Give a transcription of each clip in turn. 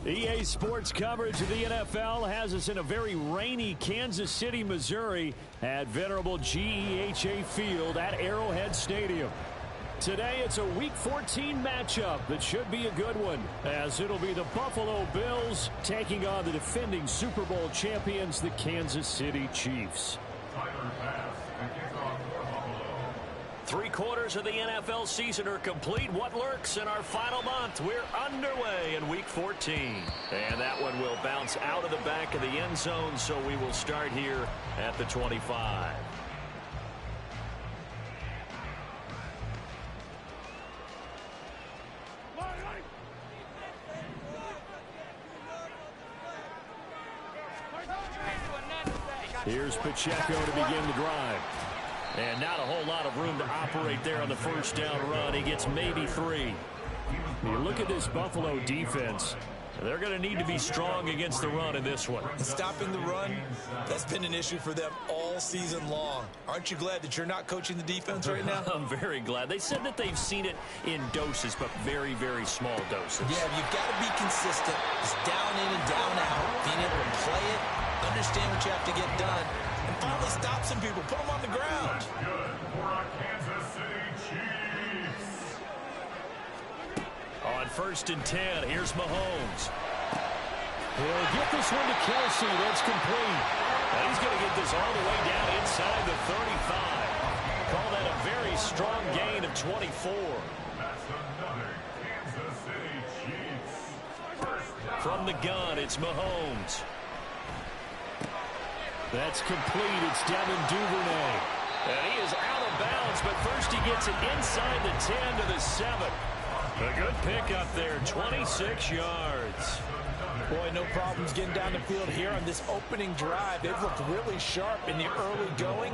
EA Sports coverage of the NFL has us in a very rainy Kansas City, Missouri at venerable GEHA Field at Arrowhead Stadium. Today it's a Week 14 matchup that should be a good one, as it'll be the Buffalo Bills taking on the defending Super Bowl champions, the Kansas City Chiefs. Three quarters of the NFL season are complete. What lurks in our final month? We're underway in Week 14. And that one will bounce out of the back of the end zone, so we will start here at the 25. Here's Pacheco to begin the drive. And not a whole lot of room to operate there on the first down run. He gets maybe 3. You look at this Buffalo defense. They're going to need to be strong against the run in this one. Stopping the run, that's been an issue for them all season long. Aren't you glad that you're not coaching the defense right now? I'm very glad. They said that they've seen it in doses, but very, very small doses. Yeah, you've got to be consistent. It's down in and down out. Being able to play it, understand what you have to get done, and finally stop some people, put them on the ground. Good for our Kansas City Chiefs. On 1st and 10, here's Mahomes. He'll get this one to Kelsey. That's complete. And he's going to get this all the way down inside the 35. Call that a very strong gain of 24. That's another Kansas City Chiefs. First down. From the gun, it's Mahomes. That's complete. It's Devin Duvernay. And he is out of bounds, but first he gets it inside the 10 to the 7. A good pick up there, 26 yards. Boy, no problems getting down the field here on this opening drive. They've looked really sharp in the early going,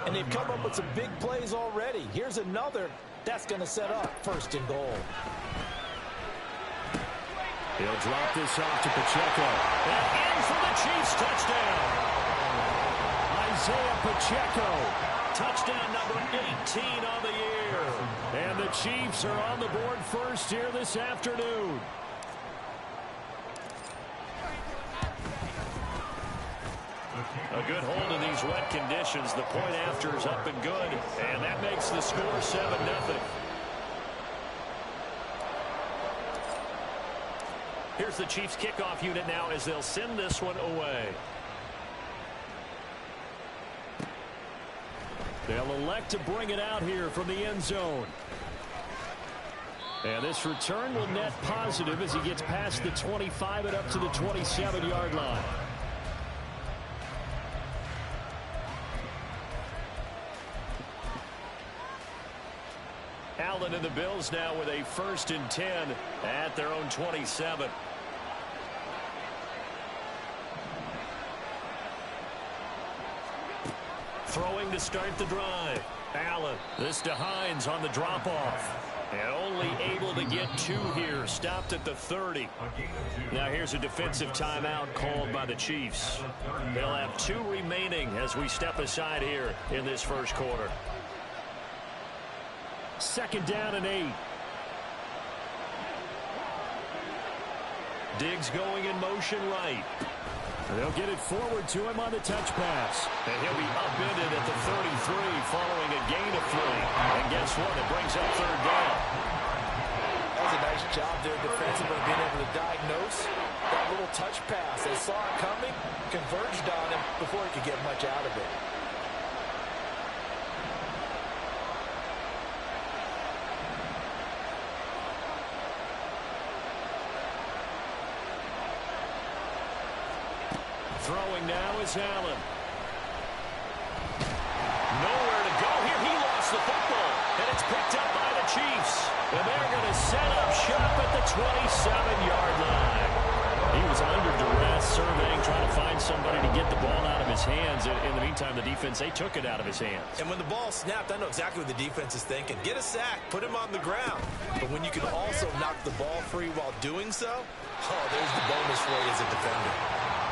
and they've come up with some big plays already. Here's another. That's going to set up 1st and goal. He'll drop this off to Pacheco. And in for the Chiefs touchdown. Isaiah Pacheco, touchdown number 18 on the year. And the Chiefs are on the board first here this afternoon. A good hold in these wet conditions. The point after is up and good. And that makes the score 7-0. Here's the Chiefs kickoff unit now as they'll send this one away. They'll elect to bring it out here from the end zone. And this return will net positive as he gets past the 25 and up to the 27-yard line. Allen and the Bills now with a 1st and 10 at their own 27. Throwing to start the drive. Allen. This to Hines on the drop-off. And only able to get 2 here. Stopped at the 30. Now here's a defensive timeout called by the Chiefs. They'll have 2 remaining as we step aside here in this first quarter. 2nd down and 8. Diggs going in motion right. They'll get it forward to him on the touch pass. And he'll be upended at the 33 following a gain of 3. And guess what? It brings up 3rd down. That was a nice job there defensively being able to diagnose that little touch pass. They saw it coming, converged on him before he could get much out of it. Throwing now is Allen. Nowhere to go here. He lost the football. And it's picked up by the Chiefs. And they're going to set up shop at the 27-yard line. He was under duress, surveying, trying to find somebody to get the ball out of his hands. In the meantime, time the defense, they took it out of his hands. And when the ball snapped, I know exactly what the defense is thinking. Get a sack, put him on the ground. But when you can also knock the ball free while doing so, oh, there's the bonus for you as a defender.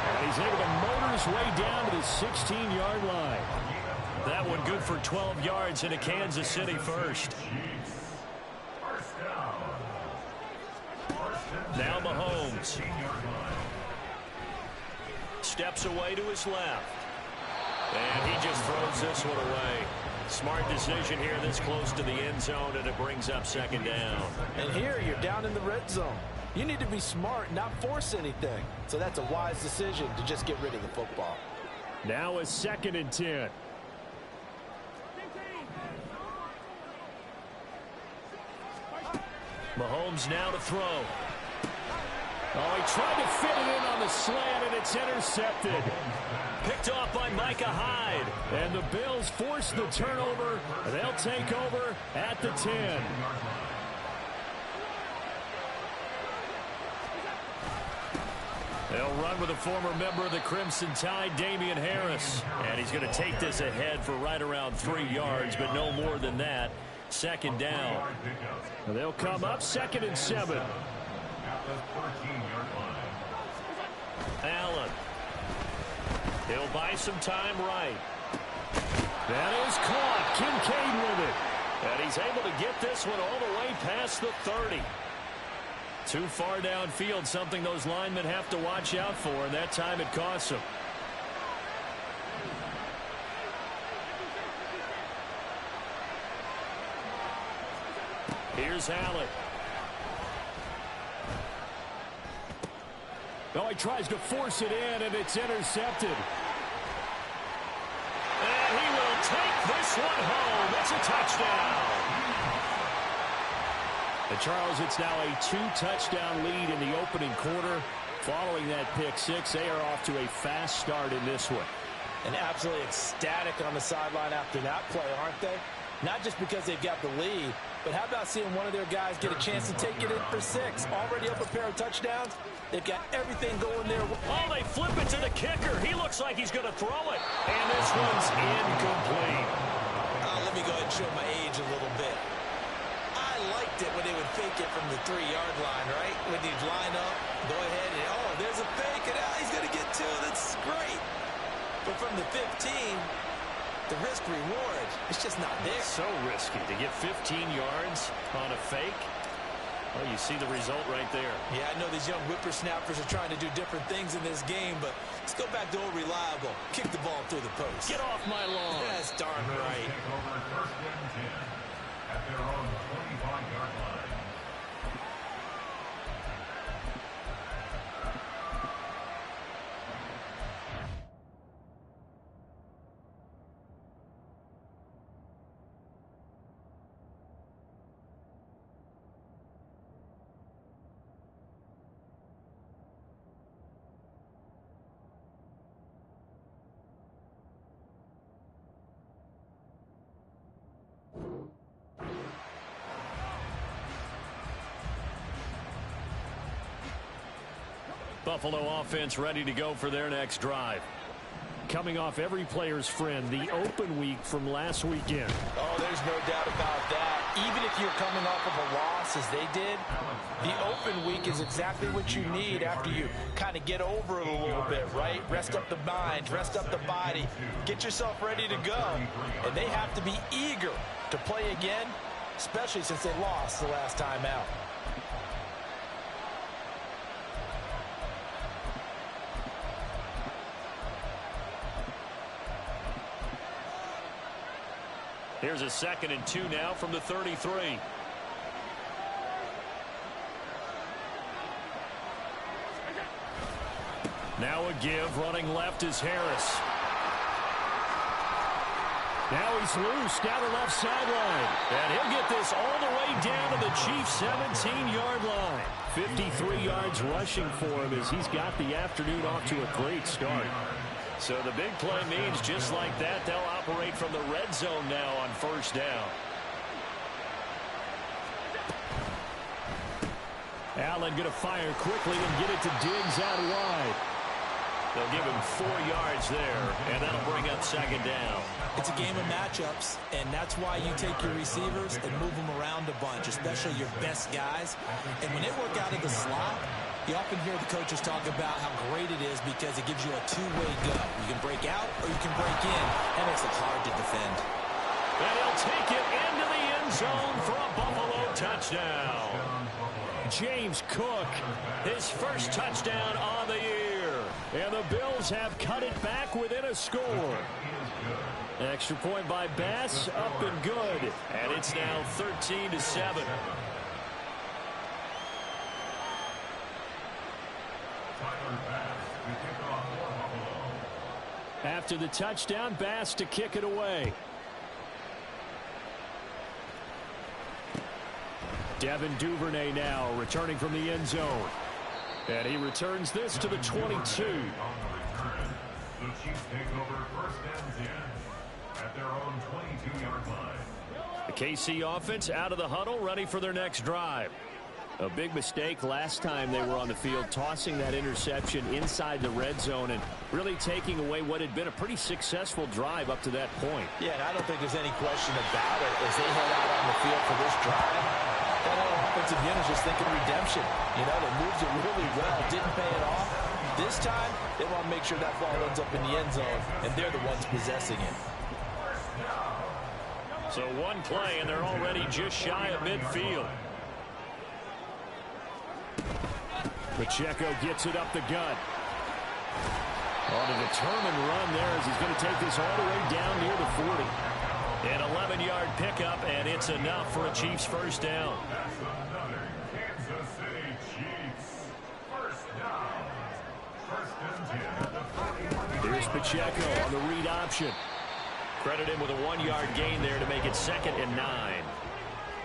And he's able to motor his way down to the 16-yard line. That one good for 12 yards into Kansas City first. Now Mahomes. Steps away to his left. And he just throws this one away. Smart decision here this close to the end zone, and it brings up second down. And here you're down in the red zone. You need to be smart, not force anything. So that's a wise decision to just get rid of the football. Now a 2nd and 10. Mahomes now to throw. Oh, he tried to fit it in on the slant, and it's intercepted. Picked off by Micah Hyde. And the Bills force the turnover. They'll take over at the 10. They'll run with a former member of the Crimson Tide, Damian Harris. And he's going to take this ahead for right around 3 yards, but no more than that. Second down. They'll come up 2nd and 7. Allen. He'll buy some time right. That is caught. Kincaid with it. And he's able to get this one all the way past the 30. Too far downfield, something those linemen have to watch out for, and that time it costs them. Here's Allen. Oh, he tries to force it in, and it's intercepted. And he will take this one home. It's a touchdown. And Charles, it's now a 2-touchdown lead in the opening quarter. Following that pick six, they are off to a fast start in this one. And absolutely ecstatic on the sideline after that play, aren't they? Not just because they've got the lead, but how about seeing one of their guys get a chance to take it in for 6? Already up a pair of touchdowns. They've got everything going there. Oh, they flip it to the kicker. He looks like he's going to throw it. And this one's incomplete. Let me go ahead and show my age a little bit. I liked it when they would fake it from the 3-yard line, right? When you'd line up, go ahead and, oh, there's a fake, and he's going to get 2. That's great. But from the 15, the risk-reward, it's just not there. So risky to get 15 yards on a fake. Well, you see the result right there. Yeah, I know these young whippersnappers are trying to do different things in this game, but let's go back to old reliable. Kick the ball through the post. Get off my lawn. That's darn right. Take over 1st and 10 at their own 25-yard line. Buffalo offense ready to go for their next drive. Coming off every player's friend, the open week from last weekend. Oh, there's no doubt about that. Even if you're coming off of a loss as they did, the open week is exactly what you need after you kind of get over it a little bit, right? Rest up the mind, rest up the body, get yourself ready to go. And they have to be eager to play again, especially since they lost the last time out. Here's a 2nd and 2 now from the 33. Now a give. Running left is Harris. Now he's loose down the left sideline. And he'll get this all the way down to the Chiefs' 17-yard line. 53 yards rushing for him as he's got the afternoon off to a great start. So the big play means just like that, they'll operate from the red zone now on 1st down. Allen going to fire quickly and get it to Diggs out wide. They'll give him 4 yards there, and that'll bring up second down. It's a game of matchups, and that's why you take your receivers and move them around a bunch, especially your best guys. And when they work out of the slot, you often hear the coaches talk about how great it is because it gives you a two-way go. You can break out or you can break in. That makes it hard to defend. And he'll take it into the end zone for a Buffalo touchdown. James Cook, his first touchdown on the year. And the Bills have cut it back within a score. Extra point by Bass, up and good. And it's now 13-7. After the touchdown, Bass to kick it away. Devin Duvernay now returning from the end zone. And he returns this to the 22. The Chiefs take over first and 10 at their own 22-yard line. The KC offense out of the huddle, ready for their next drive. A big mistake last time they were on the field, tossing that interception inside the red zone and really taking away what had been a pretty successful drive up to that point. Yeah, and I don't think there's any question about it as they head out on the field for this drive. That whole offensive unit is just thinking redemption. You know, they moved it really well, didn't pay it off. This time, they want to make sure that ball ends up in the end zone, and they're the ones possessing it. So one play, and they're already just shy of midfield. Pacheco gets it up the gut. On a determined run there as he's going to take this all the way down near the 40. An 11-yard pickup, and it's enough for a Chiefs first down. That's another Kansas City Chiefs first down. First and 10 at the 40. Here's Pacheco on the read option. Credit him with a 1-yard gain there to make it 2nd and 9.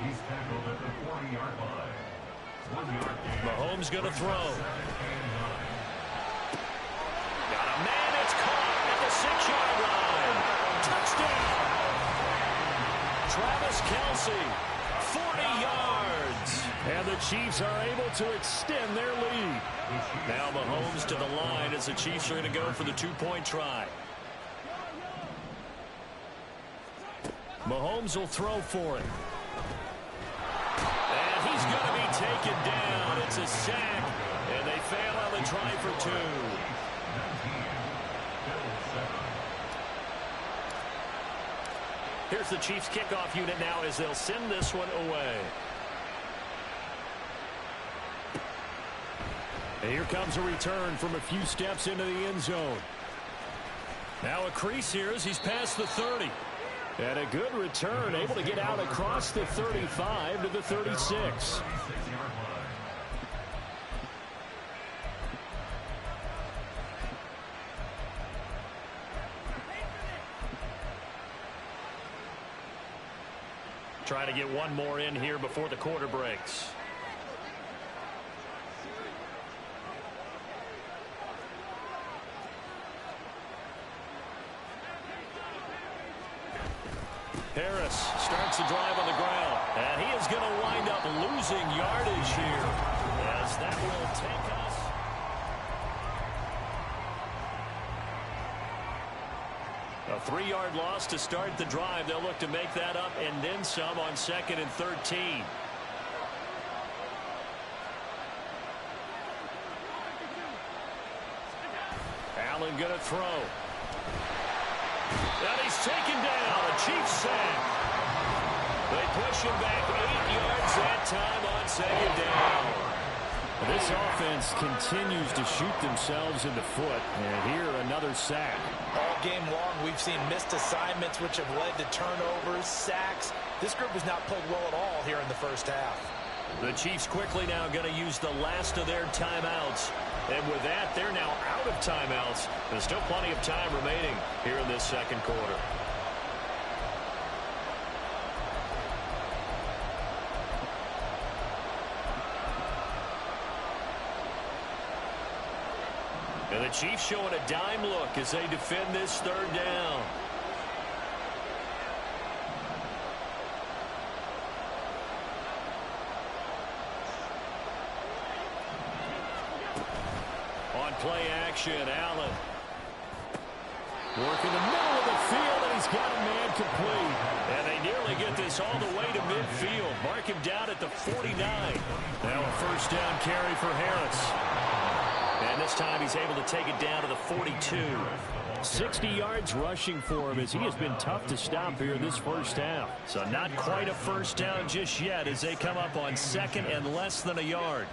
He's tackled at the 40-yard line. 1-yard gain. Mahomes going to throw. Got a man. It's caught at the 6-yard line. Touchdown. Travis Kelce, 40 yards. And the Chiefs are able to extend their lead. Now Mahomes to the line as the Chiefs are going to go for the 2-point try. Mahomes will throw for it. And he's going to be taken down. It's a sack, and they fail on the try for 2. Here's the Chiefs kickoff unit now as they'll send this one away. And here comes a return from a few steps into the end zone. Now a crease here as he's past the 30. And a good return, able to get out across the 35 to the 36. Try to get one more in here before the quarter breaks. Harris starts the drive on the ground, and he is going to wind up losing yardage here as that will take us. A 3-yard loss to start the drive. They'll look to make that up and then some on 2nd and 13. Allen going to throw. And he's taken down. A Chiefs sack. They push him back 8 yards that time on 2nd down. This offense continues to shoot themselves in the foot. And here another sack. All game long, we've seen missed assignments which have led to turnovers, sacks. This group has not played well at all here in the first half. The Chiefs quickly now going to use the last of their timeouts. And with that, they're now out of timeouts. There's still plenty of time remaining here in this second quarter. And the Chiefs showing a dime look as they defend this 3rd down. On play action, Allen. Working the middle of the field, and he's got a man complete. And they nearly get this all the way to midfield. Mark him down at the 49. Now a first down carry for Harris. And this time he's able to take it down to the 42. 60 yards rushing for him as he has been tough to stop here in this first half. So not quite a first down just yet as they come up on second and less than a yard.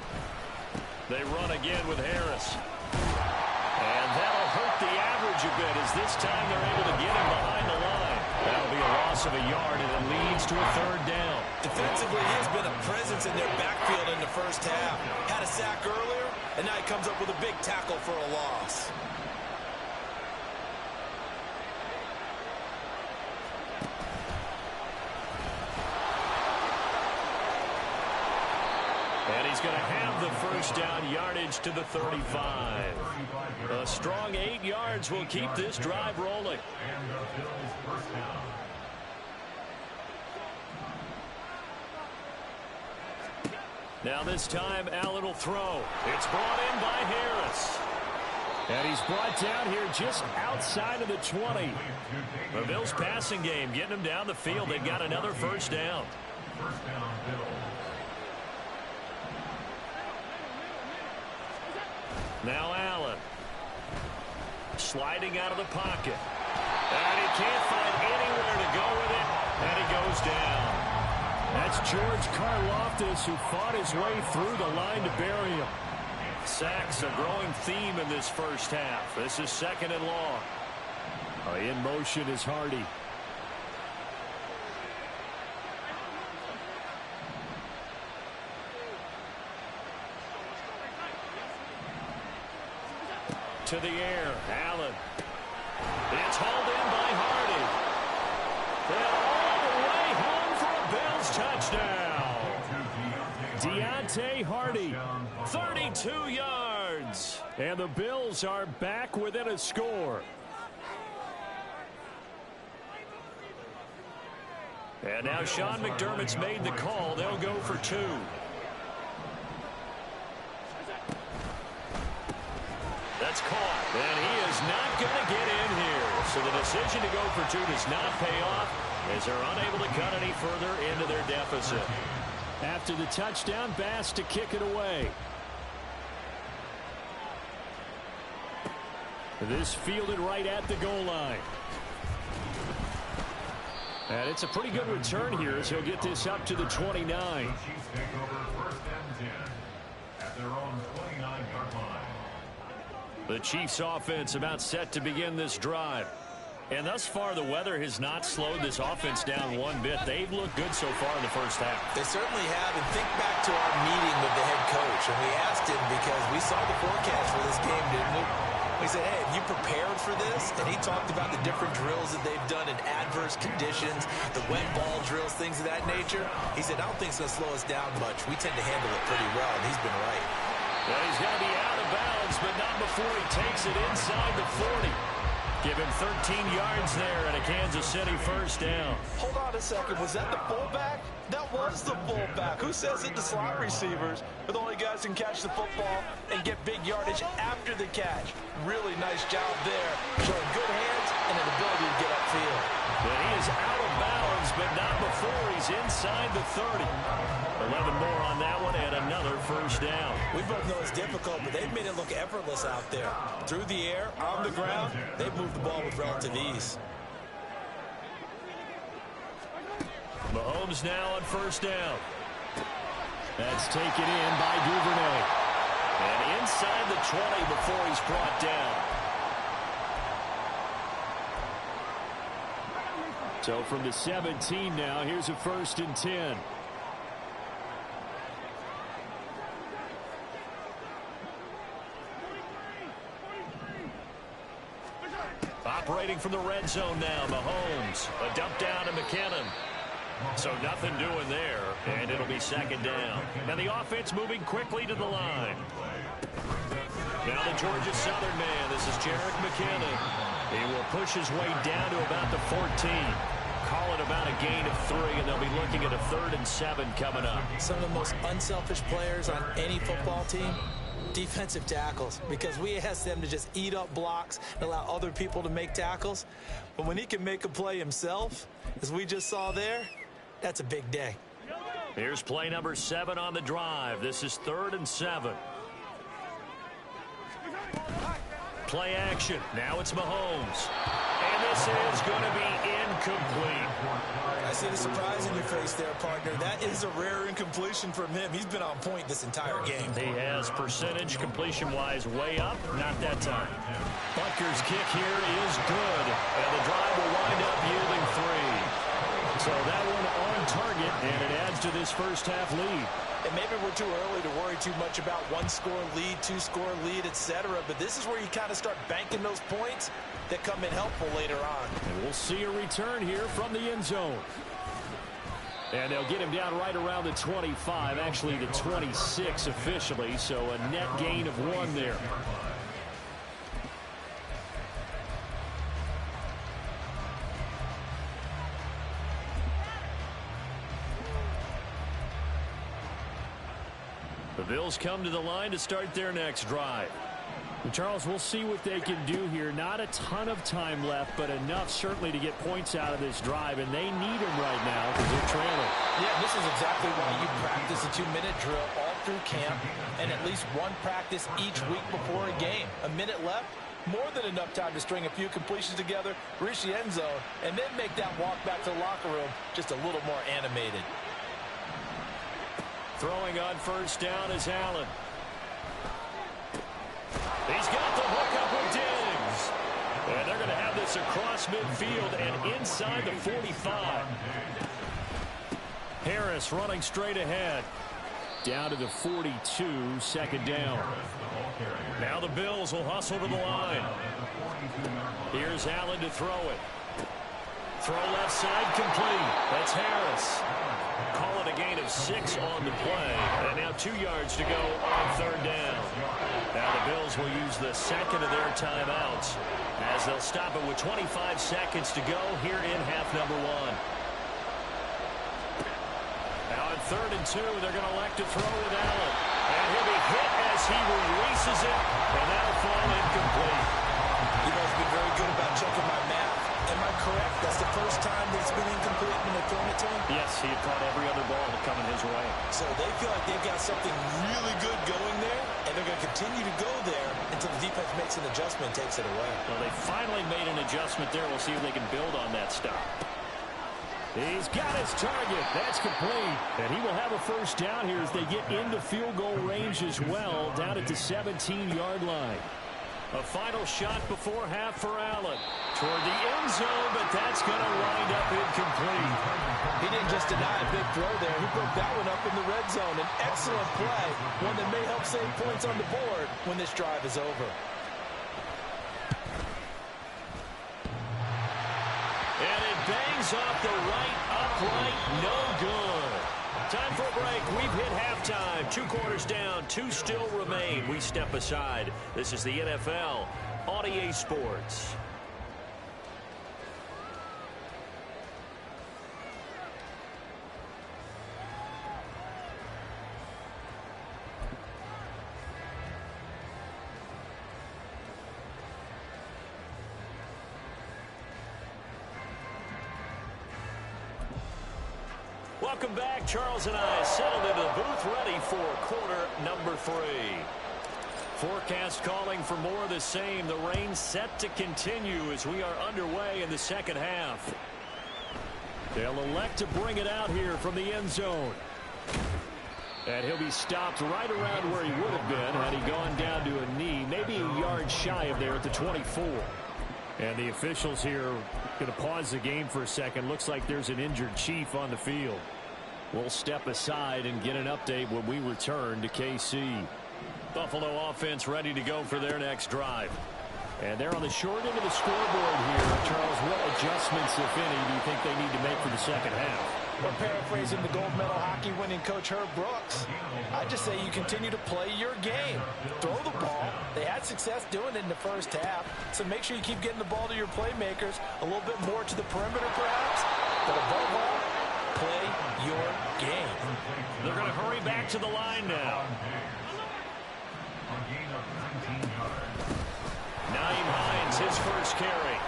They run again with Harris. And that'll hurt the average a bit as this time they're able to get him behind the line. That'll be a loss of a yard, and it leads to a third down. Defensively, he has been a presence in their backfield in the first half. Had a sack earlier, and now he comes up with a big tackle for a loss. And he's going to have the first down yardage to the 35. A strong 8 yards will keep this drive rolling. And the Bills first down. Now this time Allen will throw. It's brought in by Harris. And he's brought down here just outside of the 20. The Bills passing game getting them down the field. They've got another first down. First down, Bills. Now Allen. Sliding out of the pocket. And he can't find anywhere to go with it. And he goes down. That's George Karlaftis who fought his way through the line to bury him. Sacks a growing theme in this first half. This is second and long. In motion is Hardy. To the air, Allen. It's hauled in by Hardy. And all the way home for a Bills touchdown. Deontay Hardy, 32 yards. And the Bills are back within a score. And now Sean McDermott's made the call. They'll go for 2. That's caught, and he is not going to get in here. So the decision to go for 2 does not pay off as they're unable to cut any further into their deficit. After the touchdown, Bass to kick it away. This fielded right at the goal line. And it's a pretty good return here as he'll get this up to the 29. The Chiefs take over first and 10 at their own 29-yard line. The Chiefs offense about set to begin this drive. And thus far, the weather has not slowed this offense down one bit. They've looked good so far in the first half. They certainly have. And think back to our meeting with the head coach. And we asked him because we saw the forecast for this game, didn't we? We said, hey, have you prepared for this? And he talked about the different drills that they've done in adverse conditions, the wet ball drills, things of that nature. He said, I don't think it's going to slow us down much. We tend to handle it pretty well, and he's been right. Well, he's going to be out of bounds, but not before he takes it inside the 40. Give him 13 yards there and a Kansas City first down. Hold on a second. Was that the fullback? That was the fullback. Who says that the slot receivers are the only guys who can catch the football and get big yardage after the catch? Really nice job there. Showing good hands and an ability to get upfield. But he is out of bounds, but not before he's inside the 30. 11 more on that one and another first down. We both know it's difficult, but they've made it look effortless out there. Through the air, on the ground, they've moved the ball with relative ease. Mahomes now on first down. That's taken in by Duvernay. And inside the 20 before he's brought down. So from the 17 now, here's a first and 10. Operating from the red zone now, Mahomes. A dump down to McKinnon. So nothing doing there, and it'll be second down. Now the offense moving quickly to the line. Now the Georgia Southern man, this is Jerick McKinnon. He will push his way down to about the 14. Call it about a gain of 3, and they'll be looking at a 3rd and 7 coming up. Some of the most unselfish players on any football team defensive tackles, because we ask them to just eat up blocks and allow other people to make tackles. But when he can make a play himself, as we just saw there, that's a big day. Here's play number 7 on the drive. This is 3rd and 7. Play action. Now it's Mahomes. And this is going to be incomplete. I see the surprise in your face there, partner. That is a rare incompletion from him. He's been on point this entire game. He has percentage completion-wise way up. Not that time. Butker's kick here is good. And the drive will wind up yielding 3. So that one on target, and it adds to this first half lead. And maybe we're too early to worry too much about 1-score lead, 2-score lead, etc. But this is where you kind of start banking those points that come in helpful later on. And we'll see a return here from the end zone. And they'll get him down right around the 25, actually the 26 officially, so a net gain of 1 there. The Bills come to the line to start their next drive. And Charles, we'll see what they can do here. Not a ton of time left, but enough certainly to get points out of this drive, and they need them right now because they're trailing. Yeah, this is exactly why you practice a 2-minute drill all through camp and at least one practice each week before a game. A minute left, more than enough time to string a few completions together, reach the end zone, and then make that walk back to the locker room just a little more animated. Throwing on first down is Allen. He's got the hook up with Diggs. And they're going to have this across midfield and inside the 45. Harris running straight ahead. Down to the 42, 2nd down. Now the Bills will hustle to the line. Here's Allen to throw it. Throw left side complete. That's Harris. Call it a gain of 6 on the play. And now 2 yards to go on 3rd down. Now the Bills will use the second of their timeouts as they'll stop it with 25 seconds to go here in half number 1. Now on 3rd and 2, they're going to elect to throw with Allen. And he'll be hit as he releases it. And that'll fall incomplete. You guys have been very good about checking my math. Am I correct? That's the first time that it's been incomplete when they've thrown it to him? Yes, he had caught every other ball coming his way. So they feel like they've got something really good going there, and they're going to continue to go there until the defense makes an adjustment and takes it away. Well, they finally made an adjustment there. We'll see if they can build on that stop. He's got his target. That's complete. And he will have a first down here as they get into field goal range as well, down at the 17-yard line. A final shot before half for Allen. Toward the end zone, but that's going to wind up incomplete. He didn't just deny a big throw there. He broke that one up in the red zone. An excellent play, one that may help save points on the board when this drive is over. And it bangs off the right upright. No good. Time for a break. We've hit halftime. 2 quarters down. 2 still remain. We step aside. This is the NFL on EA Sports. Welcome back. Charles and I settled into the booth ready for quarter number 3. Forecast calling for more of the same. The rain set to continue as we are underway in the second half. They'll elect to bring it out here from the end zone. And he'll be stopped right around where he would have been had he gone down to a knee, maybe a yard shy of there at the 24. And the officials here going to pause the game for a second. Looks like there's an injured Chief on the field. We'll step aside and get an update when we return to KC. Buffalo offense ready to go for their next drive. And they're on the short end of the scoreboard here. Charles, what adjustments, if any, do you think they need to make for the second half? We're paraphrasing the gold medal hockey winning coach Herb Brooks. I just say you continue to play your game. Throw the ball. They had success doing it in the first half. So make sure you keep getting the ball to your playmakers. A little bit more to the perimeter perhaps. But above all, play your game. They're going to hurry back to the line now. gain of 19 yards. Nyheim Hines, his first carry.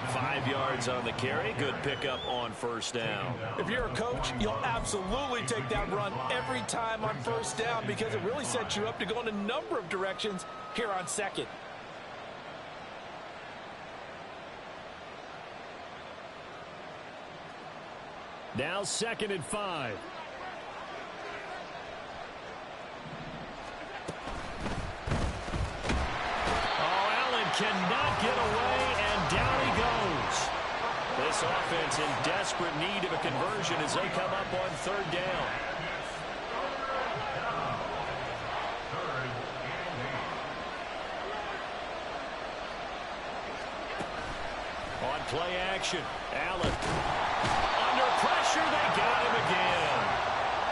5 yards on the carry. Good pickup on first down. If you're a coach, you'll absolutely take that run every time on first down because it really sets you up to go in a number of directions here on second. Now 2nd and 5. Cannot get away, and down he goes. This offense in desperate need of a conversion as they come up on 3rd down. On play action, Allen. Under pressure, they got him again.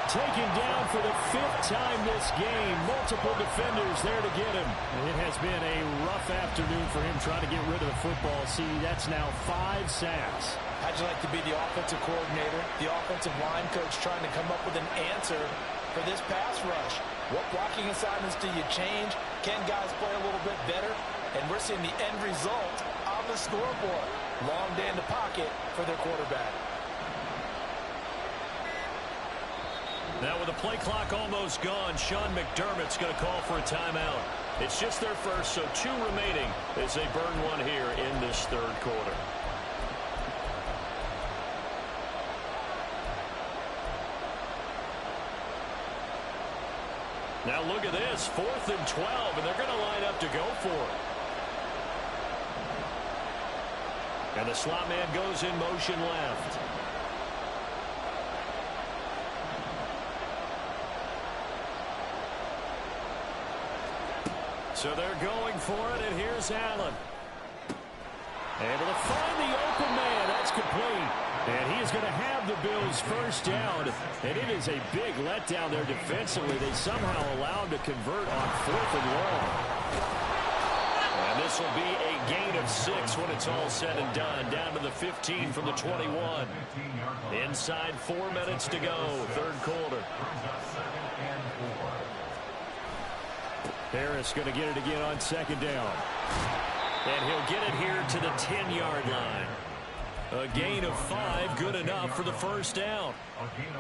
Taken down for the 5th time this game. Multiple defenders there to get him. It has been a rough afternoon for him trying to get rid of the football. See, that's now 5 sacks. How'd you like to be the offensive coordinator, the offensive line coach trying to come up with an answer for this pass rush? What blocking assignments do you change? Can guys play a little bit better? And we're seeing the end result on the scoreboard. Long day in the pocket for their quarterback. Now with the play clock almost gone, Sean McDermott's going to call for a timeout. It's just their first, so 2 remaining as they burn one here in this 3rd quarter. Now look at this, 4th and 12, and they're going to line up to go for it. And the slot man goes in motion left. So they're going for it, and here's Allen. Able to find the open man. That's complete. And he is going to have the Bills' first down. And it is a big letdown there defensively. They somehow allow him to convert on 4th and long. And this will be a gain of 6 when it's all said and done. Down to the 15 from the 21. Inside 4 minutes to go, 3rd quarter. Harris going to get it again on 2nd down. And he'll get it here to the 10-yard line. A gain of 5, good enough for the first down.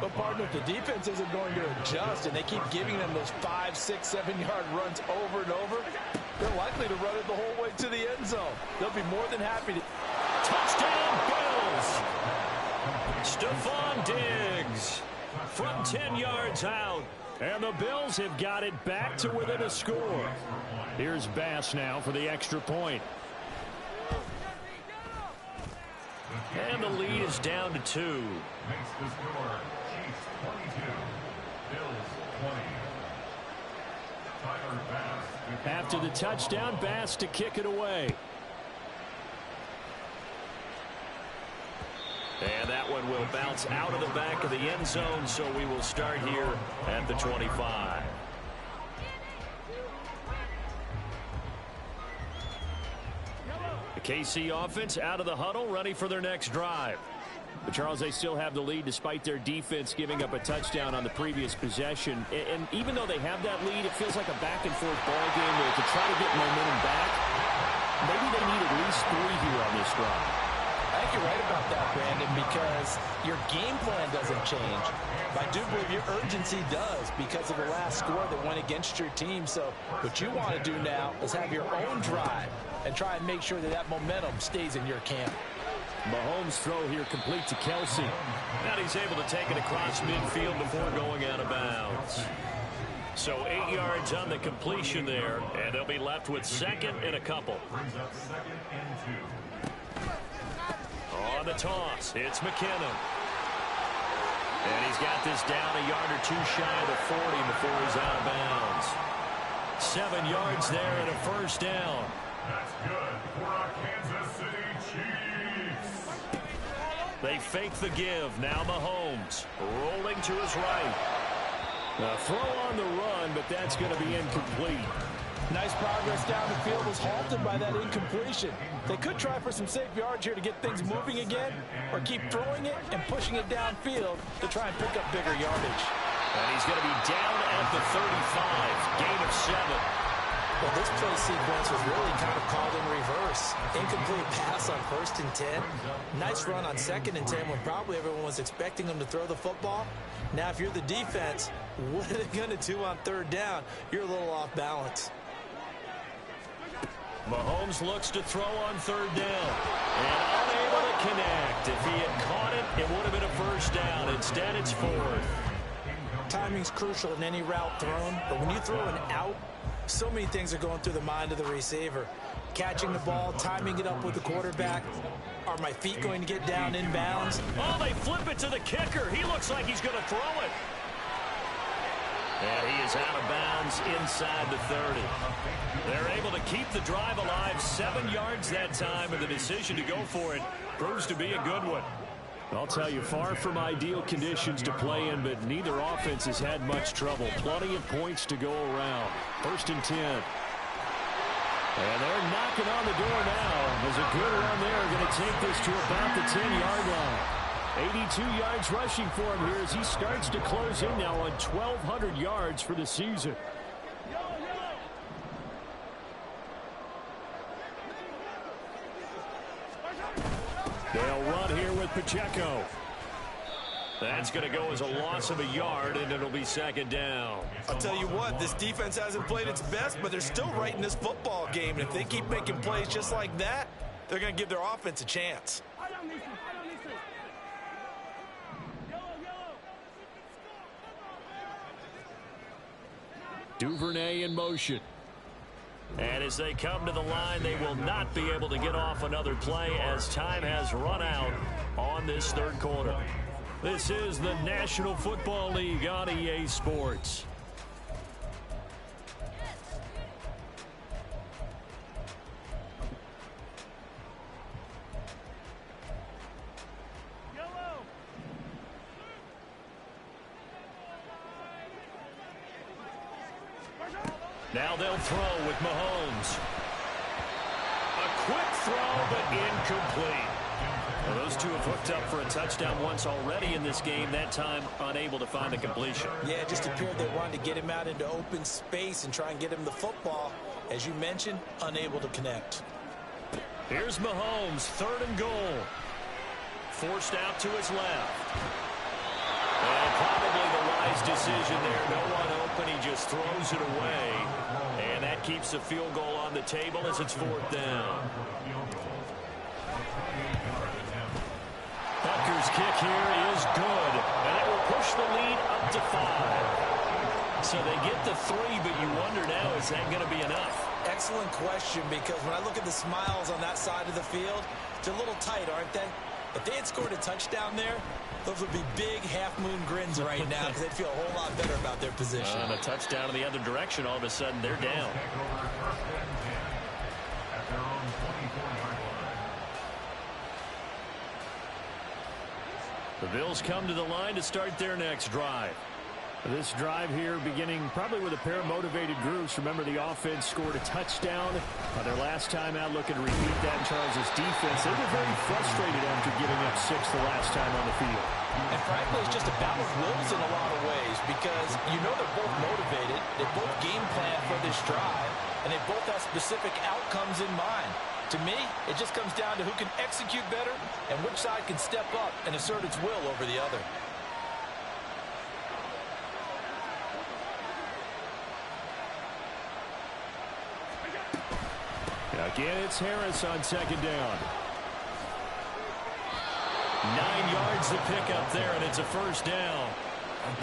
But, partner, the defense isn't going to adjust, and they keep giving them those 5, 6, 7-yard runs over and over. They're likely to run it the whole way to the end zone. They'll be more than happy to. Touchdown, Bills! Stephon Diggs from 10 yards out. And the Bills have got it back to within a score. Here's Bass now for the extra point. And the lead is down to 2. Makes the score Chiefs 22, Bills 20. Tyler Bass. After the touchdown, Bass to kick it away. And that one will bounce out of the back of the end zone, so we will start here at the 25. The KC offense out of the huddle, ready for their next drive. But, Charles, they still have the lead despite their defense giving up a touchdown on the previous possession. And even though they have that lead, it feels like a back-and-forth ball game where to try to get momentum back, maybe they need at least 3 here on this drive. I think you're right about that, Brandon, because your game plan doesn't change. I do believe your urgency does because of the last score that went against your team. So what you want to do now is have your own drive and try and make sure that that momentum stays in your camp. Mahomes' throw here complete to Kelsey. And he's able to take it across midfield before going out of bounds. So 8 yards on the completion there, and they'll be left with 2nd and a couple. Brings up 2nd and 2. On the toss, it's McKinnon. And he's got this down a yard or 2 shy of the 40 before he's out of bounds. 7 yards there and a first down. That's good for our Kansas City Chiefs. They fake the give. Now Mahomes rolling to his right. A throw on the run, but that's going to be incomplete. Nice progress down the field was halted by that incompletion. They could try for some safe yards here to get things moving again, or keep throwing it and pushing it downfield to try and pick up bigger yardage. And he's going to be down at the 35. Gain of 7. Well, this play sequence was really kind of called in reverse. Incomplete pass on 1st and 10. Nice run on 2nd and 10 when probably everyone was expecting him to throw the football. Now, if you're the defense, what are they going to do on 3rd down? You're a little off balance. Mahomes looks to throw on 3rd down. And unable to connect. If he had caught it, it would have been a 1st down. Instead, it's 4th. Timing's crucial in any route thrown, but when you throw an out, so many things are going through the mind of the receiver. Catching the ball, timing it up with the quarterback. Are my feet going to get down in bounds? Oh, they flip it to the kicker. He looks like he's going to throw it. And he is out of bounds inside the 30. They're able to keep the drive alive. 7 yards that time, and the decision to go for it proves to be a good one. I'll tell you, far from ideal conditions to play in, but neither offense has had much trouble. Plenty of points to go around. 1st and 10. And they're knocking on the door now. There's a good run there. Going to take this to about the 10-yard line. 82 yards rushing for him here as he starts to close in now on 1,200 yards for the season. They'll run here with Pacheco. That's going to go as a loss of a yard, and it'll be 2nd down. I'll tell you what, this defense hasn't played its best, but they're still right in this football game. And if they keep making plays just like that, they're going to give their offense a chance. Duvernay in motion. And as they come to the line, they will not be able to get off another play as time has run out on this 3rd quarter. This is the National Football League on EA Sports. Now they'll throw with Mahomes. A quick throw, but incomplete. Well, those two have hooked up for a touchdown once already in this game, that time unable to find a completion. Yeah, it just appeared they wanted to get him out into open space and try and get him the football. As you mentioned, unable to connect. Here's Mahomes, 3rd and goal. Forced out to his left. Well, probably the wise decision there. No one open. He just throws it away. And that keeps the field goal on the table as it's 4th down. Butker's kick here is good. And it will push the lead up to 5. So they get the 3, but you wonder now, is that going to be enough? Excellent question, because when I look at the smiles on that side of the field, they're a little tight, aren't they? If they had scored a touchdown there, those would be big half-moon grins right now because they'd feel a whole lot better about their position. A touchdown in the other direction, all of a sudden they're down. The Bills come to the line to start their next drive. This drive here beginning probably with a pair of motivated groups. Remember, the offense scored a touchdown their last time out, looking to repeat that in Charles' defense. They were very frustrated after giving up 6 the last time on the field. And frankly, it's just a battle of wills in a lot of ways because you know they're both motivated. They both game plan for this drive, and they both have specific outcomes in mind. To me, it just comes down to who can execute better and which side can step up and assert its will over the other. Again, it's Harris on 2nd down. 9 yards to pick up there, and it's a 1st down.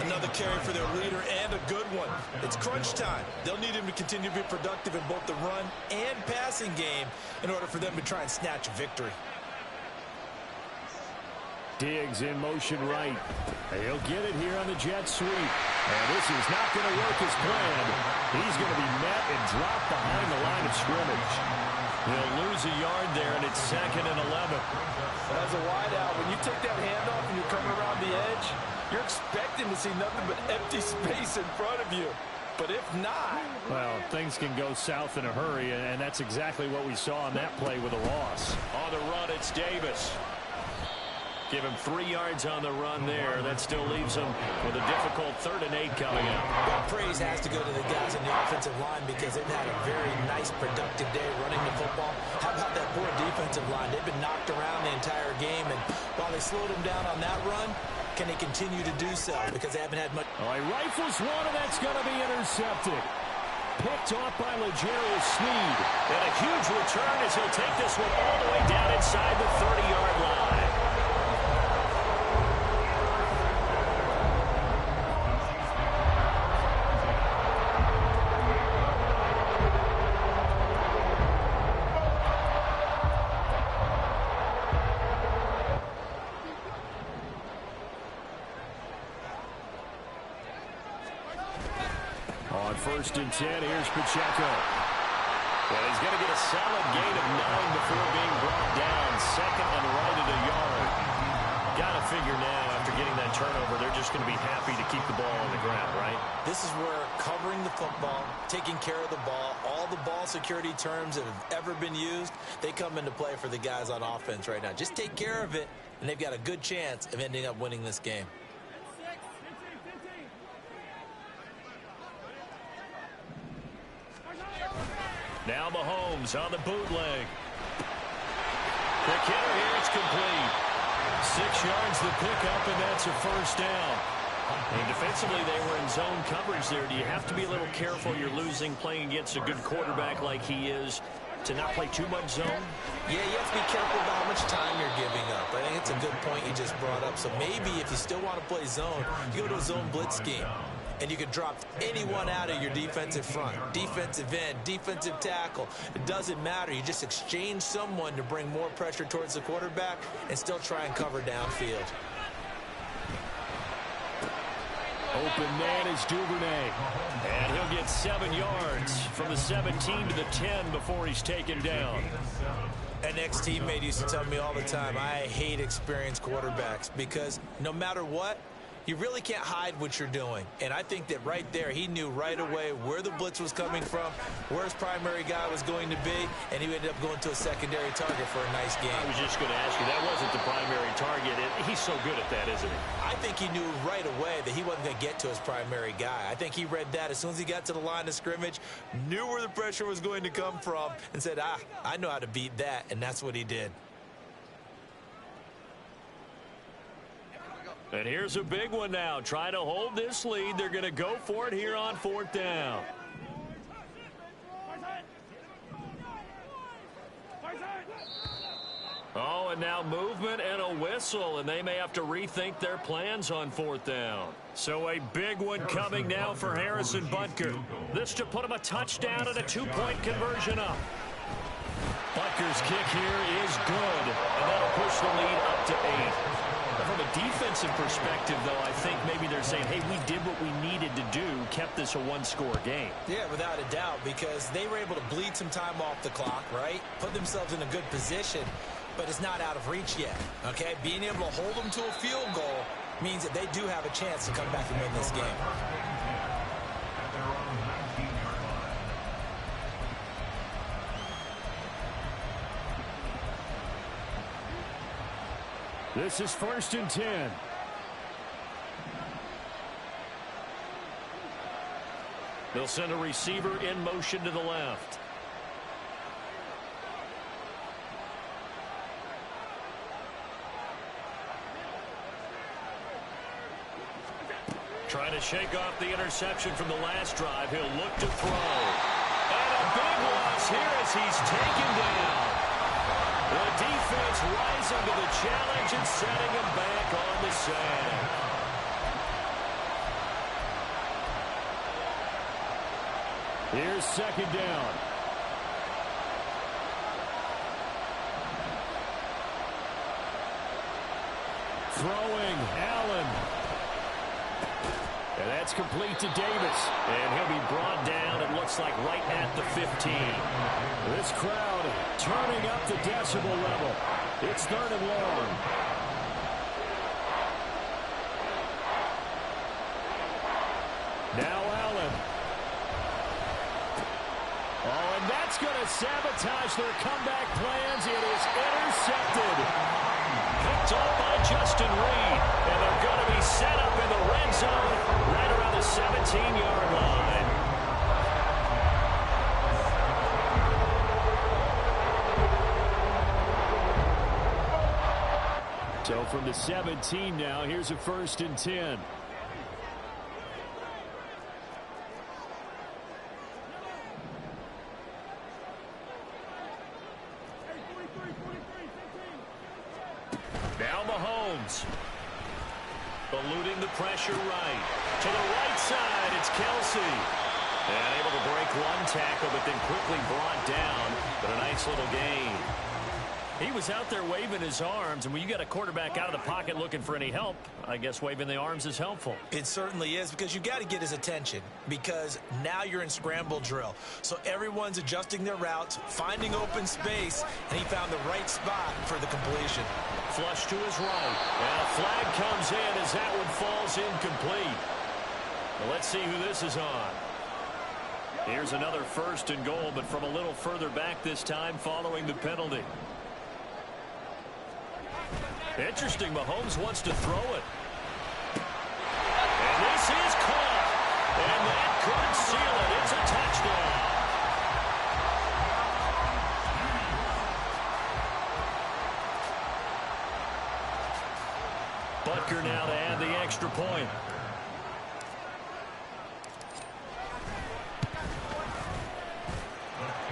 Another carry for their leader, and a good one. It's crunch time. They'll need him to continue to be productive in both the run and passing game in order for them to try and snatch a victory. Diggs in motion right. He'll get it here on the jet sweep. And this is not going to work as planned. He's going to be met and dropped behind the line of scrimmage. He'll lose a yard there, and it's 2nd and 11. As a wideout, when you take that handoff and you're coming around the edge, you're expecting to see nothing but empty space in front of you. But if not... Well, things can go south in a hurry, and that's exactly what we saw on that play with a loss. On the run, it's Davis. Give him 3 yards on the run there. That still leaves him with a difficult 3rd and 8 coming up. Well, praise has to go to the guys on the offensive line because they've had a very nice, productive day running the football. How about that poor defensive line? They've been knocked around the entire game, and while they slowed them down on that run, can they continue to do so? Because they haven't had much. All right, rifles one, and that's going to be intercepted. Picked off by L'Jarius Sneed. And a huge return as he'll take this one all the way down inside the 30-yard line. On 1st and 10, here's Pacheco. And he's going to get a solid gain of 9 before being brought down. 2nd and right at a yard. Got to figure now, after getting that turnover, they're just going to be happy to keep the ball on the ground, right? This is where covering the football, taking care of the ball, all the ball security terms that have ever been used, they come into play for the guys on offense right now. Just take care of it, and they've got a good chance of ending up winning this game. Now Mahomes on the bootleg. Quick hitter here, it's complete. 6 yards the pickup, and that's a 1st down. And defensively, they were in zone coverage there. Do you have to be a little careful? You're losing playing against a good quarterback like he is to not play too much zone? Yeah, you have to be careful about how much time you're giving up. I think it's a good point you just brought up. So maybe if you still want to play zone, you go to a zone blitz scheme. And you can drop anyone out of your defensive front. Defensive end, defensive tackle. It doesn't matter. You just exchange someone to bring more pressure towards the quarterback and still try and cover downfield. Open man is Duvernay. And he'll get 7 yards from the 17 to the 10 before he's taken down. An ex-teammate used to tell me all the time, I hate experienced quarterbacks because no matter what, you really can't hide what you're doing. And I think that right there, he knew right away where the blitz was coming from, where his primary guy was going to be, and he ended up going to a secondary target for a nice game. I was just going to ask you, that wasn't the primary target. He's so good at that, isn't he? I think he knew right away that he wasn't going to get to his primary guy. I think he read that as soon as he got to the line of scrimmage, knew where the pressure was going to come from, and said, I know how to beat that, and that's what he did. And here's a big one now. Trying to hold this lead. They're going to go for it here on 4th down. Oh, and now movement and a whistle, and they may have to rethink their plans on 4th down. So a big one coming now for Harrison Butker. This to put him a touchdown and a 2-point conversion up. Butker's kick here is good, and that'll push the lead up to 8. From a defensive perspective, though, I think maybe they're saying, hey, we did what we needed to do, kept this a 1-score game. Yeah, without a doubt, because they were able to bleed some time off the clock, right? Put themselves in a good position, but it's not out of reach yet, okay? Being able to hold them to a field goal means that they do have a chance to come back and win this game. This is 1st and 10. They'll send a receiver in motion to the left. Trying to shake off the interception from the last drive. He'll look to throw. And a big loss here as he's taken down. The defense rising to the challenge and setting him back on the sand. Here's 2nd down. Throwing, Allen. And that's complete to Davis. And he'll be brought down, it looks like, right at the 15. This crowd turning up the decibel level. It's 3rd and long. Now Allen. Oh, and that's going to sabotage their comeback plans. It is intercepted. Picked off by Justin Reed. And they're going to be set up in the red zone right around the 17-yard line. So from the 17 now, here's a 1st and 10. Now Mahomes. Eluding the pressure right. To the right side, it's Kelsey. And able to break one tackle, but then quickly brought down. But a nice little gain. He was out there waving his arms, and when you got a quarterback out of the pocket looking for any help, I guess waving the arms is helpful. It certainly is, because you got to get his attention, because now you're in scramble drill. So everyone's adjusting their routes, finding open space, and he found the right spot for the completion. Flush to his right, and a flag comes in as that one falls incomplete. Well, let's see who this is on. Here's another 1st and goal, but from a little further back this time following the penalty. Interesting, Mahomes wants to throw it. And this is caught. And that could seal it. It's a touchdown. Butker now to add the extra point.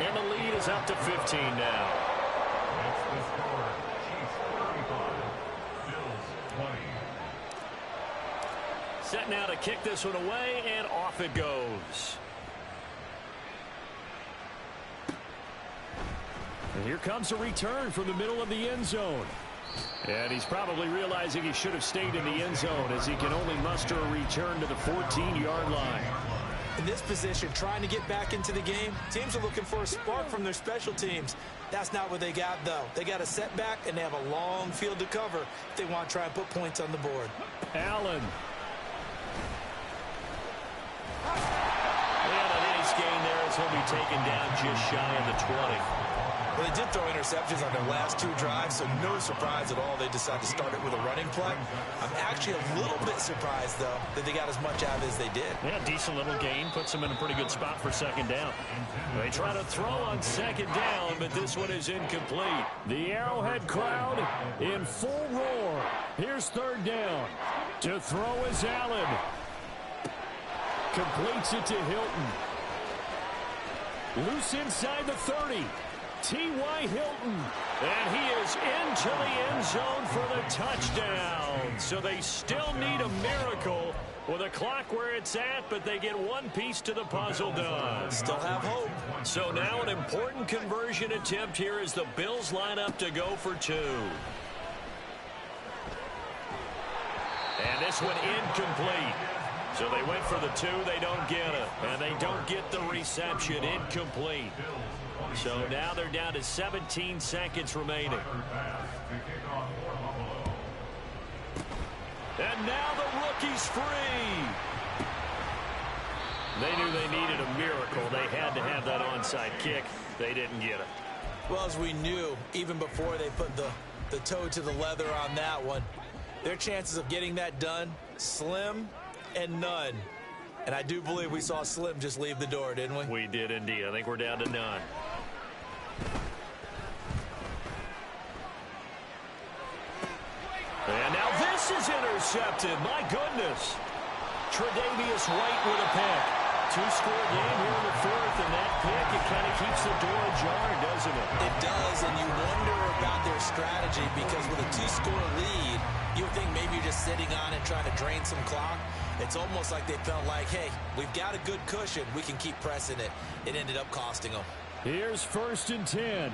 And the lead is up to 15 now. That's the score. Chiefs 35. Bills 20. Set now to kick this one away, and off it goes. And here comes a return from the middle of the end zone. And he's probably realizing he should have stayed in the end zone, as he can only muster a return to the 14-yard line. In this position, trying to get back into the game, teams are looking for a spark from their special teams. That's not what they got, though. They got a setback, and they have a long field to cover if they want to try and put points on the board. Allen. And a nice gain there as he'll be taken down just shy of the 20. Well, they did throw interceptions on their last 2 drives, so no surprise at all they decided to start it with a running play. I'm actually a little bit surprised, though, that they got as much out of it as they did. Yeah, decent little gain. Puts them in a pretty good spot for 2nd down. They try to throw on 2nd down, but this one is incomplete. The Arrowhead crowd in full roar. Here's 3rd down. To throw is Allen. Completes it to Hilton. Loose inside the 30. T.Y. Hilton, and he is into the end zone for the touchdown. So they still need a miracle with a clock where it's at, but they get one piece to the puzzle done. Still have hope. So now an important conversion attempt here as the Bills line up to go for 2. And this one incomplete. So they went for the 2, they don't get it. And they don't get the reception, incomplete. So now they're down to 17 seconds remaining. And now the rookie's free. They knew they needed a miracle. They had to have that onside kick. They didn't get it. Well, as we knew, even before they put the toe to the leather on that one, their chances of getting that done, slim and none. And I do believe we saw Slim just leave the door, didn't we? We did indeed. I think we're down to none. And now this is intercepted. My goodness. Tre'Davious White with a pick. 2-score game here in the 4th, and that pick, it kind of keeps the door ajar, doesn't it? It does, and you wonder about their strategy, because with a 2-score lead, you think maybe you're just sitting on it trying to drain some clock. It's almost like they felt like, hey, we've got a good cushion. We can keep pressing it. It ended up costing them. Here's 1st and 10.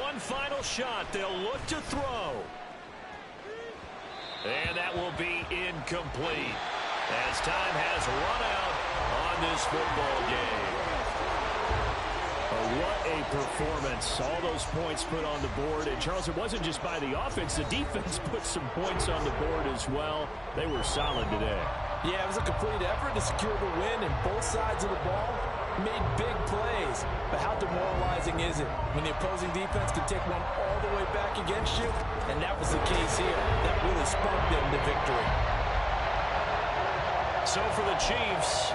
One final shot. They'll look to throw. And that will be incomplete as time has run out on this football game. What a performance. All those points put on the board. And, Charles, it wasn't just by the offense. The defense put some points on the board as well. They were solid today. Yeah, it was a complete effort to secure the win, and both sides of the ball made big plays. But how demoralizing is it when the opposing defense can take one all the way back against you? And that was the case here. That really sparked them to victory. So for the Chiefs,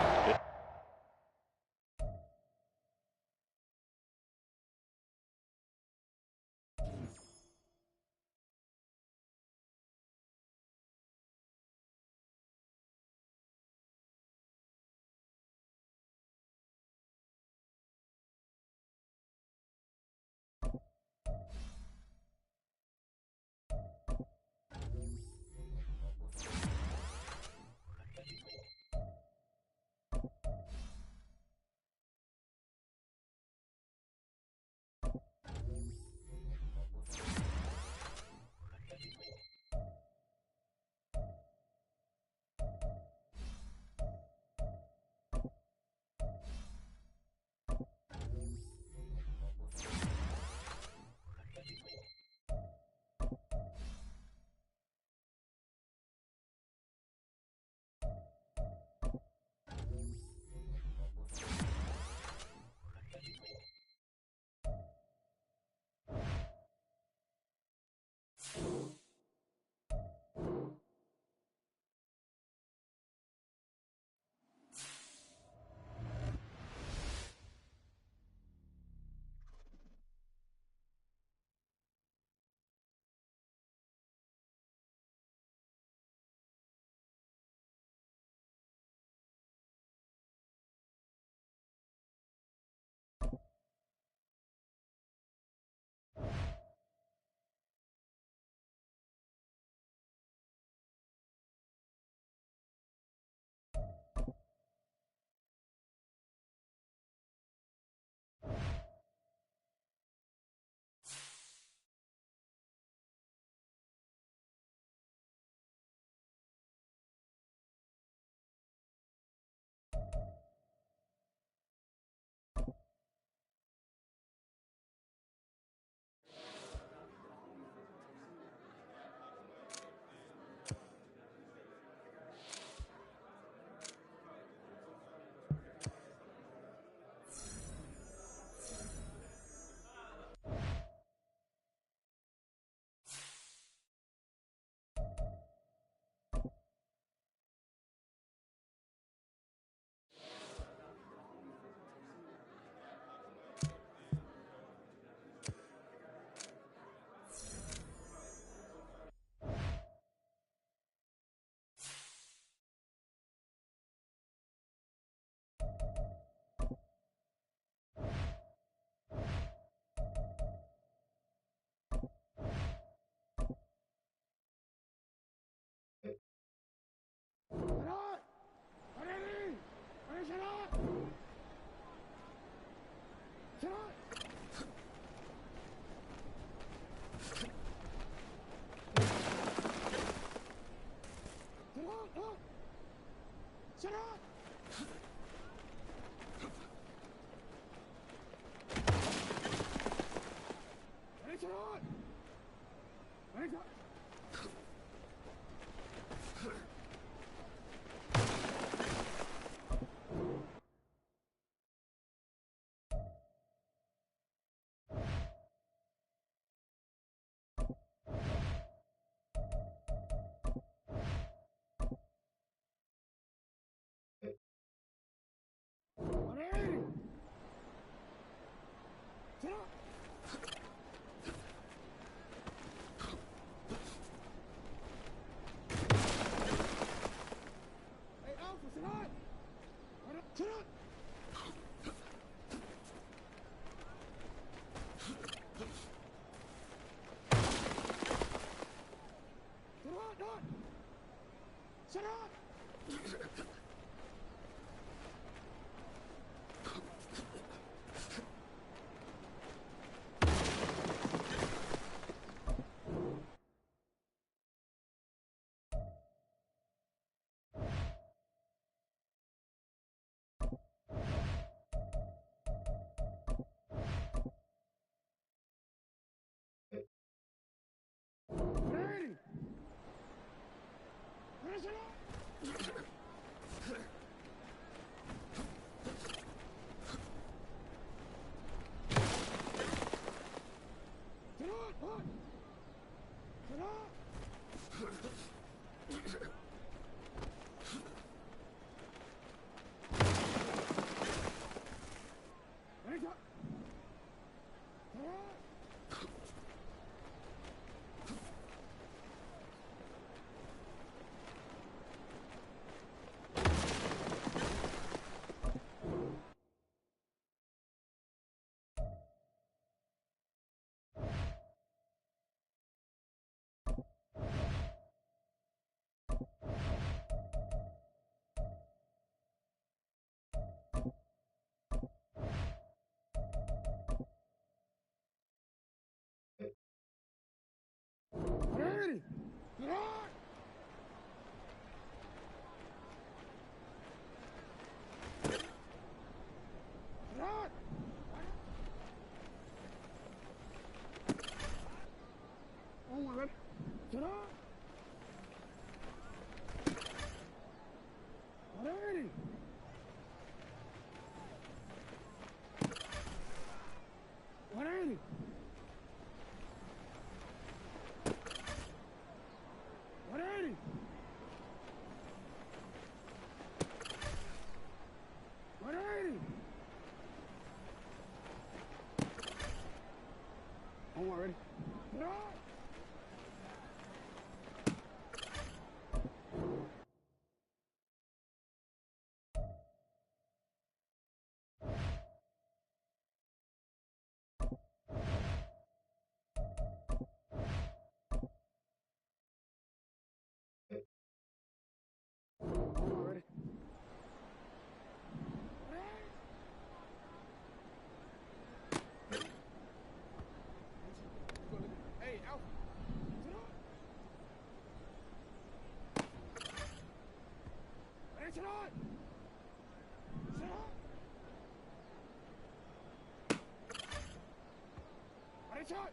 shot!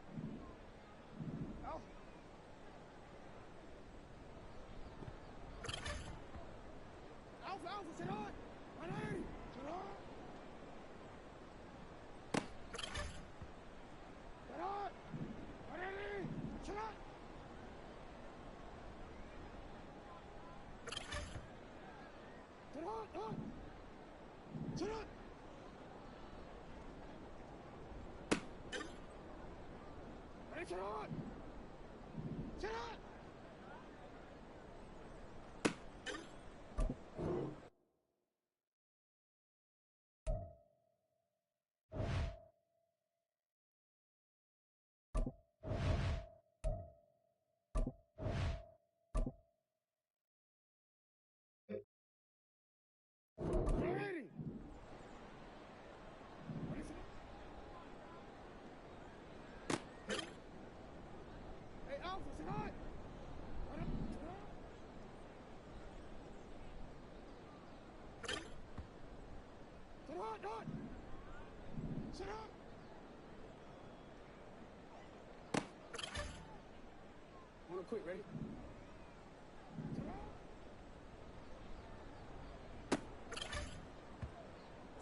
Alpha! Alpha, Alpha, sit on! 180! Sit on! Sit on! 180! Sit on! Sit on! Sit on! Ready, sit on! Sit on! Ready! Ready, sit on! Hey, Alpha, sit on! Sit on! Sit on! Sit on! Wanna quit, ready? Sit on!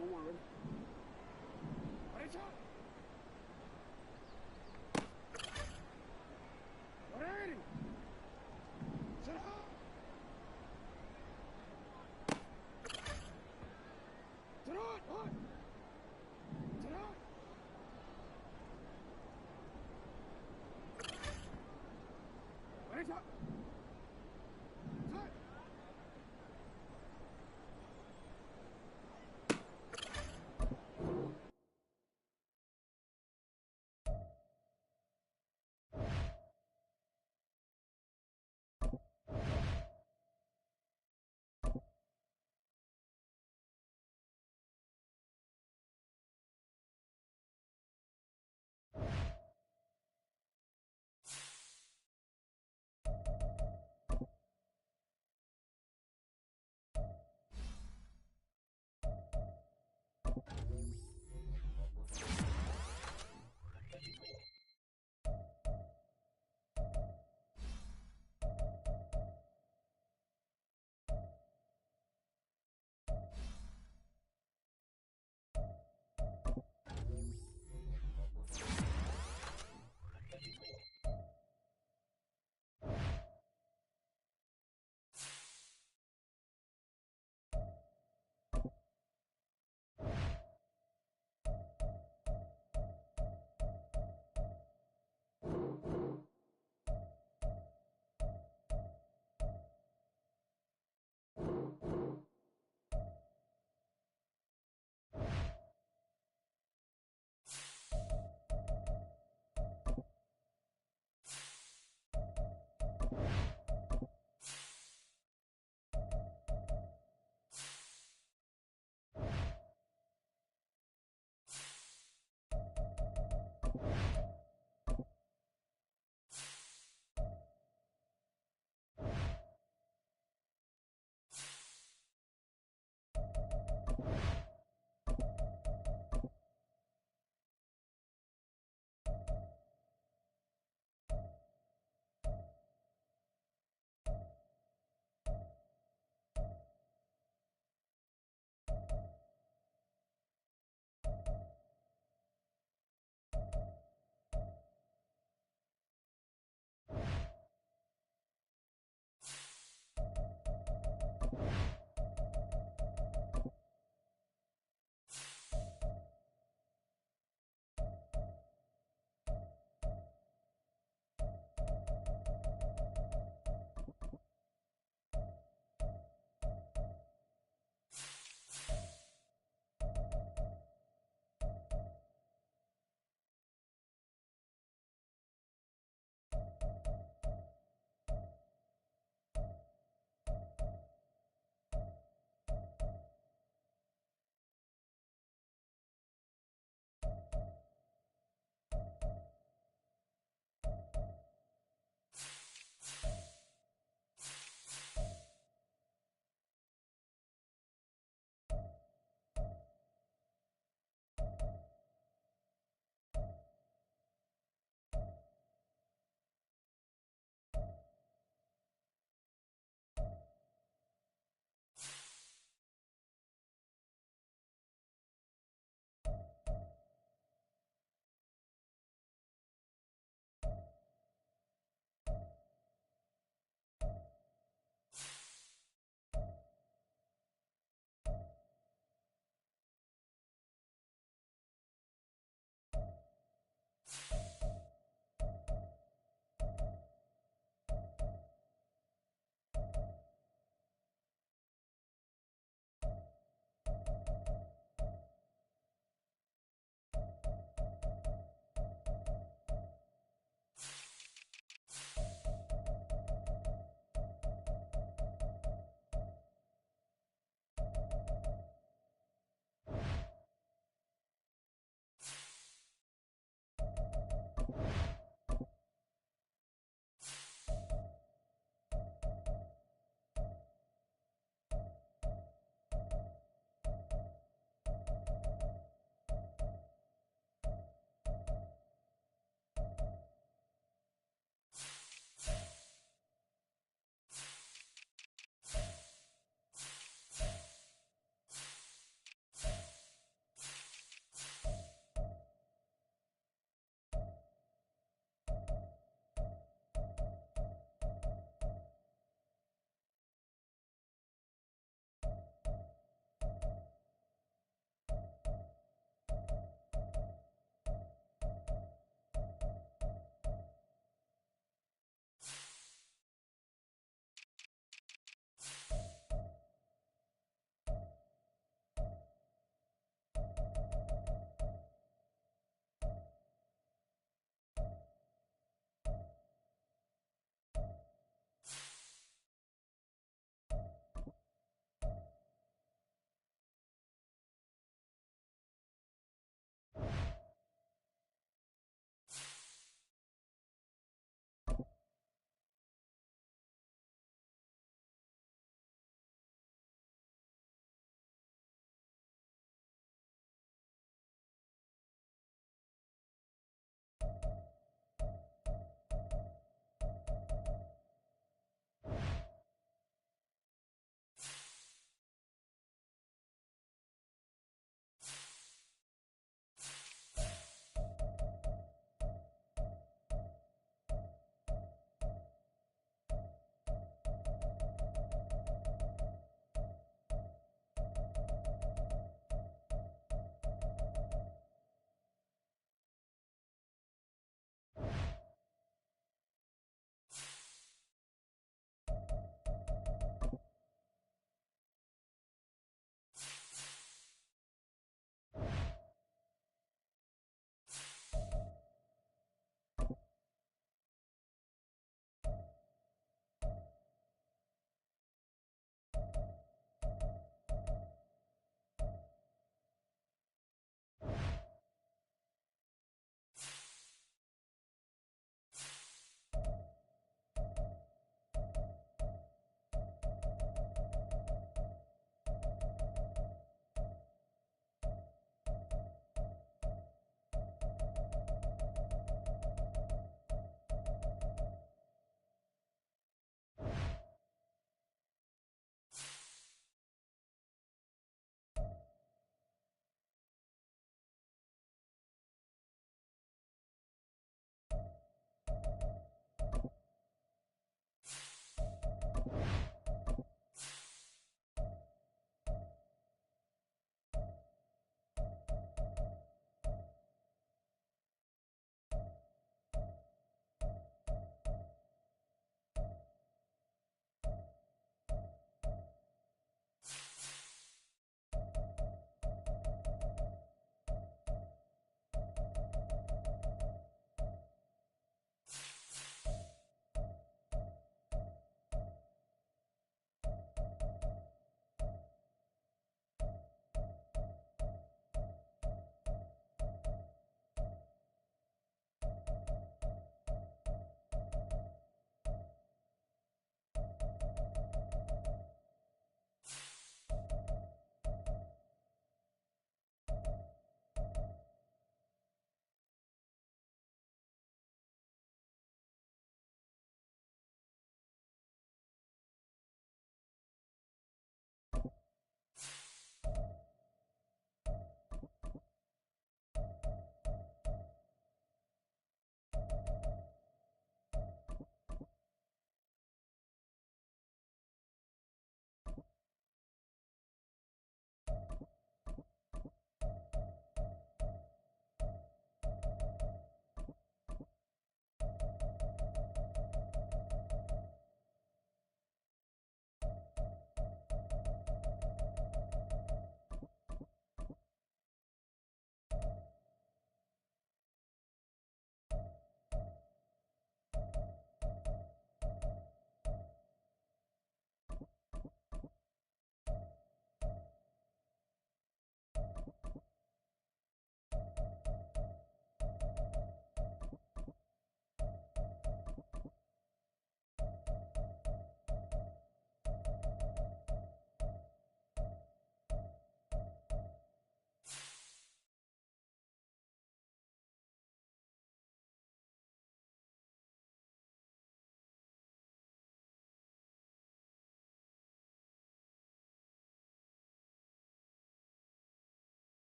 4-1, ready? Ready, shot! 180! Sit on! Sit on! Sit on! Ready, shot!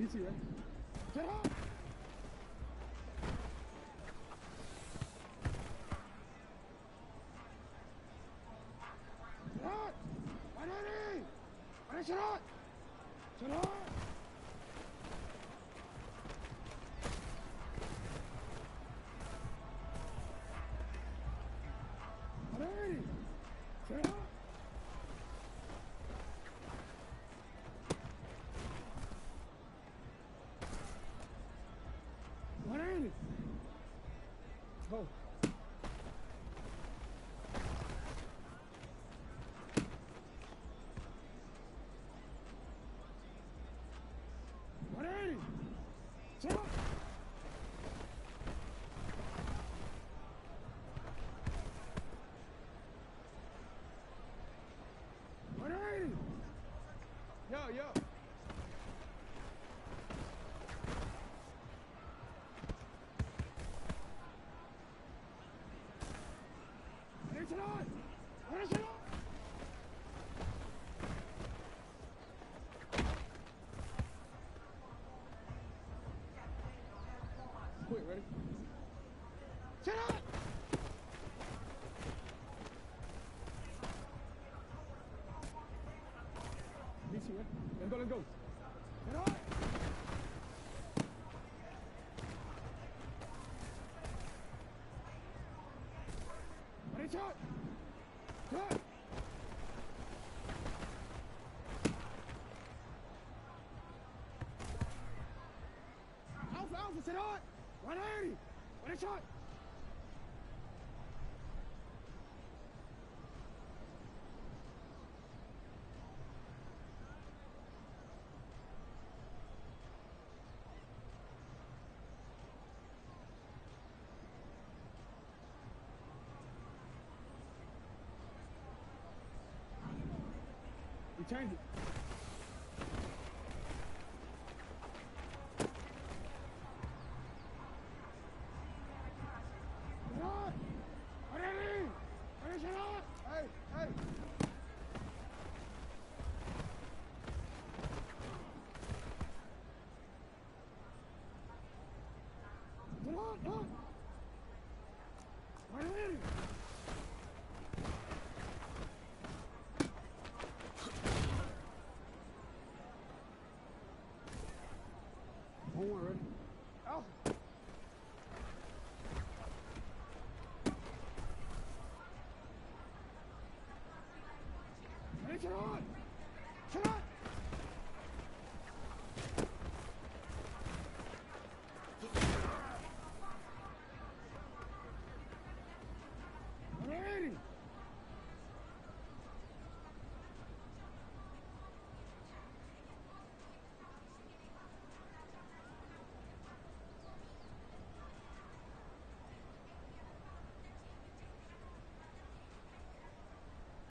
DC, right? Get up! Shot! 180! Ready, shot! Shot! 180! Shot! 180! Go! 180! Shot! 180! Yo, yo! Ready, shot! Ready, shot! Quick, ready? Shut up! DC, right? Let's go, let's go. Shut up! Ready, shot! Shot! Alpha, Alpha, sit on! 180! Ready, shot! We changed it. Shot! 180! Ready, shot! Hey, hey! Shot, shot! 180! One more, ready? Alpha! Ready, shot! Shot!